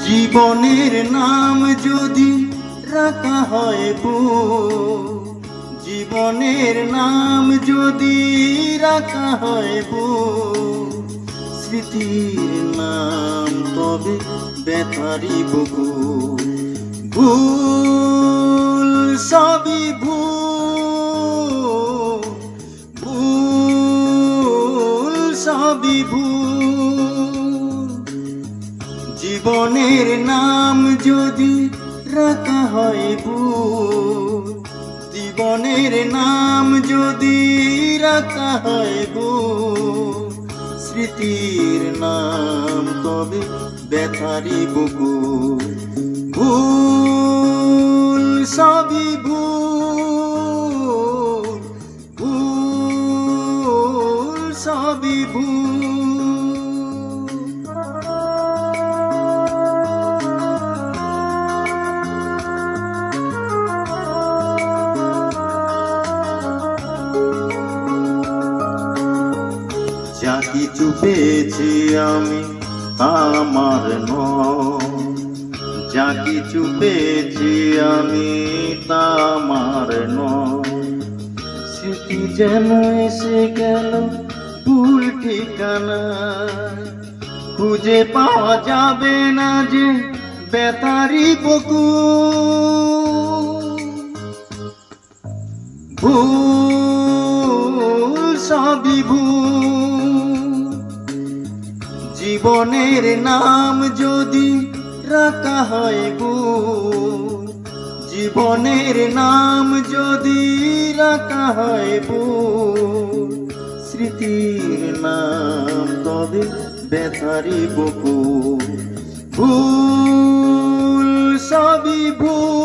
জীবনের নাম যদি রাখা হয় ভুল, জীবনের নাম যদি রাখা হয় ভুল, স্মৃতির নাম তবে ব্যথারি বকুল। ভুল সবই ভুল, ভুল সবই ভুল। জীবনের নাম যদি রাখা হয় ভুল, জীবনের নাম যদি রাখা হয় ভুল, স্মৃতির নাম তবে ব্যথারি বকুল। ভুল সবই ভুল, ভুল সবই ভুল। যা কিছু পেয়েছি আমি তা আমার নয়, যা কিছু পেয়েছি আমি তা আমার নয়। স্মৃতি যেন এসে গেল ভুল ঠিকানা, খুঁজে পাওয়া যাবে না যে বেতারি বকুল। ভুল সবই ভুল, জীবনের নাম যদি রাখা হয় ভুল, জীবনের নাম যদি রাখা হয় ভুল, স্মৃতির নাম তবে ব্যথারি বকুল। ভুল সবই ভুল।